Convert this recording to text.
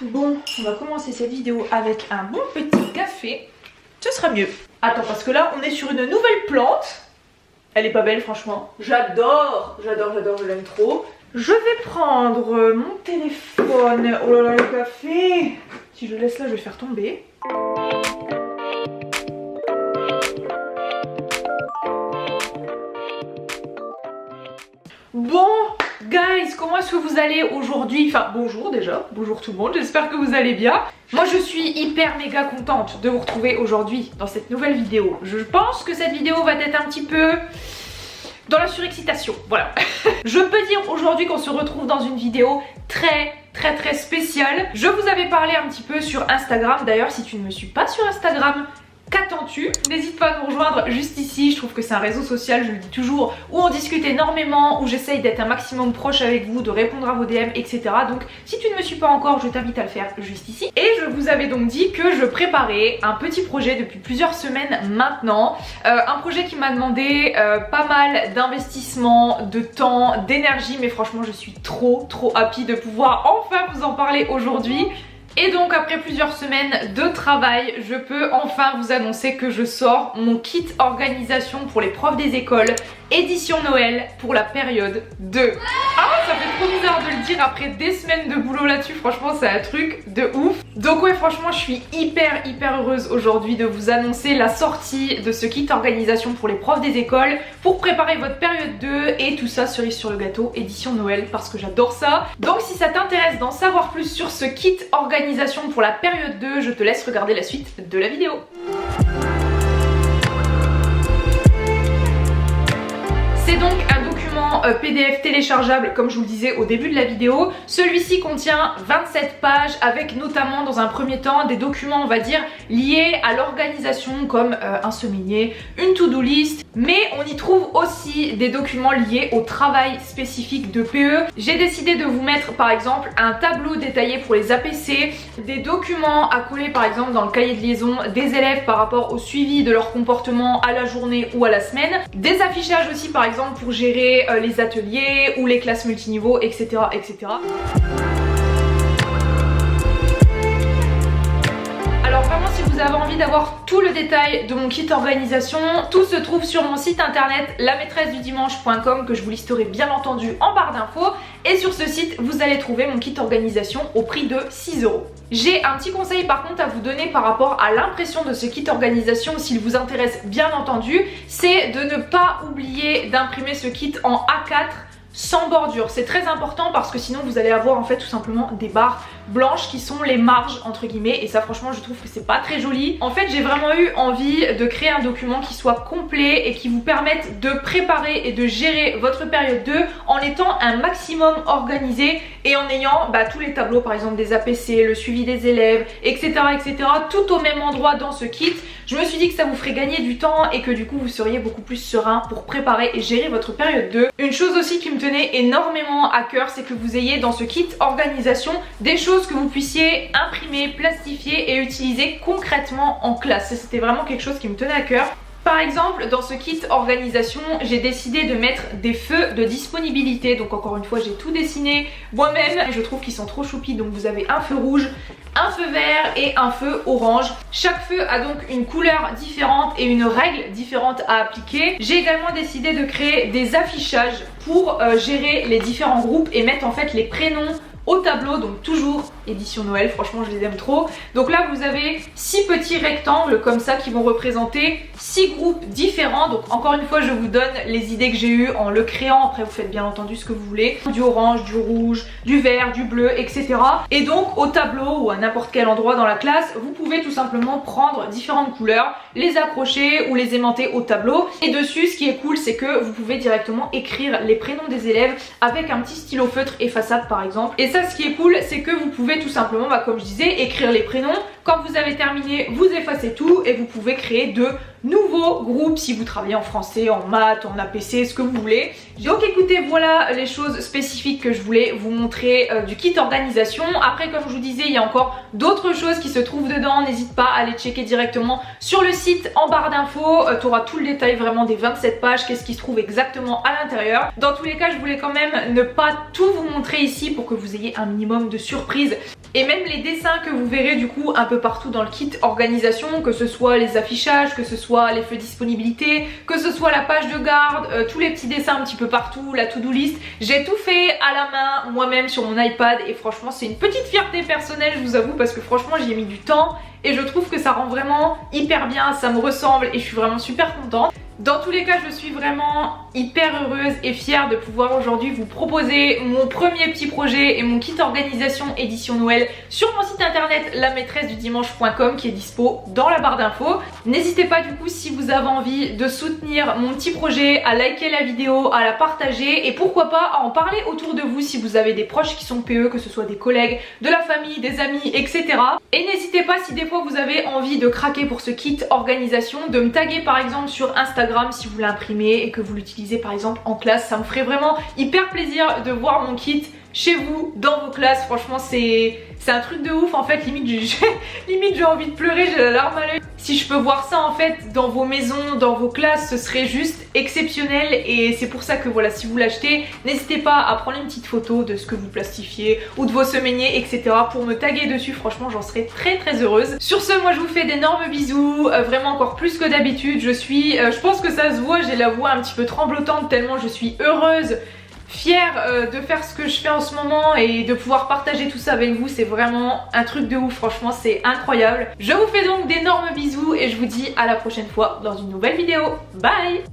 Bon, on va commencer cette vidéo avec un bon petit café. Ce sera mieux. Attends, parce que là, on est sur une nouvelle plante. Elle est pas belle, franchement. J'adore, je l'aime trop. Je vais prendre mon téléphone. Oh là là, le café. Si je le laisse là, je vais le faire tomber. Bon, guys, comment est-ce que vous allez aujourd'hui? Enfin, bonjour déjà, bonjour tout le monde, j'espère que vous allez bien. Moi je suis hyper méga contente de vous retrouver aujourd'hui dans cette nouvelle vidéo. Je pense que cette vidéo va être un petit peu dans la surexcitation, voilà. Je peux dire aujourd'hui qu'on se retrouve dans une vidéo très spéciale. Je vous avais parlé un petit peu sur Instagram, d'ailleurs si tu ne me suis pas sur Instagram, qu'attends-tu? N'hésite pas à nous rejoindre juste ici, je trouve que c'est un réseau social, je le dis toujours, où on discute énormément, où j'essaye d'être un maximum proche avec vous, de répondre à vos DM, etc. Donc si tu ne me suis pas encore, je t'invite à le faire juste ici. Et je vous avais donc dit que je préparais un petit projet depuis plusieurs semaines maintenant, un projet qui m'a demandé pas mal d'investissement, de temps, d'énergie, mais franchement je suis trop happy de pouvoir enfin vous en parler aujourd'hui. Et donc après plusieurs semaines de travail, je peux enfin vous annoncer que je sors mon kit organisation pour les profs des écoles, édition Noël pour la période 2. Ah, ça fait trop bizarre de le dire après des semaines de boulot là-dessus, franchement c'est un truc de ouf. Donc ouais, franchement je suis hyper heureuse aujourd'hui de vous annoncer la sortie de ce kit organisation pour les profs des écoles pour préparer votre période 2 et tout ça cerise sur le gâteau, édition Noël, parce que j'adore ça. Donc si ça t'intéresse d'en savoir plus sur ce kit organisation pour la période 2, je te laisse regarder la suite de la vidéo. C'est donc un document PDF téléchargeable comme je vous le disais au début de la vidéo. Celui-ci contient 27 pages avec notamment dans un premier temps des documents on va dire liés à l'organisation comme un semainier, une to-do list, mais on y trouve aussi des documents liés au travail spécifique de PE. J'ai décidé de vous mettre par exemple un tableau détaillé pour les APC, des documents à coller par exemple dans le cahier de liaison des élèves par rapport au suivi de leur comportement à la journée ou à la semaine, des affichages aussi par exemple pour gérer les ateliers ou les classes multiniveaux, etc. Alors vraiment si vous avez envie d'avoir tout le détail de mon kit organisation, tout se trouve sur mon site internet lamaitressedudimanche.com que je vous listerai bien entendu en barre d'infos, et sur ce site vous allez trouver mon kit organisation au prix de 6 €. J'ai un petit conseil par contre à vous donner par rapport à l'impression de ce kit organisation s'il vous intéresse bien entendu, c'est de ne pas oublier d'imprimer ce kit en A4 sans bordure. C'est très important parce que sinon vous allez avoir en fait tout simplement des barres blanches qui sont les marges entre guillemets, et ça franchement je trouve que c'est pas très joli. En fait j'ai vraiment eu envie de créer un document qui soit complet et qui vous permette de préparer et de gérer votre période 2 en étant un maximum organisé et en ayant tous les tableaux par exemple des APC, le suivi des élèves, etc. tout au même endroit dans ce kit. Je me suis dit que ça vous ferait gagner du temps et que du coup vous seriez beaucoup plus serein pour préparer et gérer votre période 2. Une chose aussi qui me tenait énormément à cœur, c'est que vous ayez dans ce kit organisation des choses que vous puissiez imprimer, plastifier et utiliser concrètement en classe. C'était vraiment quelque chose qui me tenait à cœur. Par exemple, dans ce kit organisation, j'ai décidé de mettre des feux de disponibilité. Donc encore une fois, j'ai tout dessiné moi-même. Je trouve qu'ils sont trop choupis. Donc vous avez un feu rouge, un feu vert et un feu orange. Chaque feu a donc une couleur différente et une règle différente à appliquer. J'ai également décidé de créer des affichages pour gérer les différents groupes et mettre en fait les prénoms au tableau, donc toujours édition Noël, franchement je les aime trop. Donc là vous avez 6 petits rectangles comme ça qui vont représenter 6 groupes différents. Donc encore une fois je vous donne les idées que j'ai eues en le créant, après vous faites bien entendu ce que vous voulez, du orange, du rouge, du vert, du bleu, etc. Et donc au tableau ou à n'importe quel endroit dans la classe, vous pouvez tout simplement prendre différentes couleurs, les accrocher ou les aimanter au tableau. Et dessus ce qui est cool c'est que vous pouvez directement écrire les prénoms des élèves avec un petit stylo feutre effaçable par exemple. Et ça ce qui est cool c'est que vous pouvez tout simplement comme je disais écrire les prénoms. Quand vous avez terminé vous effacez tout et vous pouvez créer de nouveaux groupes si vous travaillez en français, en maths, en APC, ce que vous voulez. Donc écoutez, voilà les choses spécifiques que je voulais vous montrer du kit organisation. Après comme je vous disais il y a encore d'autres choses qui se trouvent dedans, n'hésite pas à aller checker directement sur le site en barre d'infos. Tu auras tout le détail vraiment des 27 pages, qu'est-ce qui se trouve exactement à l'intérieur. Dans tous les cas je voulais quand même ne pas tout vous montrer ici pour que vous ayez un minimum de surprise. et même les dessins que vous verrez du coup un peu partout dans le kit organisation, que ce soit les affichages, que ce soit les feux disponibilité, que ce soit la page de garde, tous les petits dessins un petit peu partout, la to-do list. J'ai tout fait à la main moi-même sur mon iPad et franchement c'est une petite fierté personnelle, je vous avoue, parce que franchement j'y ai mis du temps et je trouve que ça rend vraiment hyper bien, ça me ressemble et je suis vraiment super contente. Dans tous les cas, je suis vraiment hyper heureuse et fière de pouvoir aujourd'hui vous proposer mon premier petit projet et mon kit organisation édition Noël sur mon site internet lamaitressedudimanche.com qui est dispo dans la barre d'infos. N'hésitez pas du coup, si vous avez envie de soutenir mon petit projet, à liker la vidéo, à la partager et pourquoi pas à en parler autour de vous si vous avez des proches qui sont PE, que ce soit des collègues, de la famille, des amis, etc. Et n'hésitez pas, si des fois vous avez envie de craquer pour ce kit organisation, de me taguer par exemple sur Instagram si vous l'imprimez et que vous l'utilisez par exemple en classe. Ça me ferait vraiment hyper plaisir de voir mon kit chez vous, dans vos classes. Franchement c'est un truc de ouf en fait, limite j'ai envie de pleurer, j'ai la larme à l'œil. Si je peux voir ça en fait dans vos maisons, dans vos classes, ce serait juste exceptionnel et c'est pour ça que voilà, si vous l'achetez, n'hésitez pas à prendre une petite photo de ce que vous plastifiez ou de vos semainiers, etc. pour me taguer dessus, franchement j'en serais très heureuse. Sur ce, moi je vous fais d'énormes bisous, vraiment encore plus que d'habitude. Je pense que ça se voit, j'ai la voix un petit peu tremblotante tellement je suis heureuse, fière de faire ce que je fais en ce moment et de pouvoir partager tout ça avec vous. C'est vraiment un truc de ouf, franchement c'est incroyable. Je vous fais donc d'énormes bisous et je vous dis à la prochaine fois dans une nouvelle vidéo. Bye.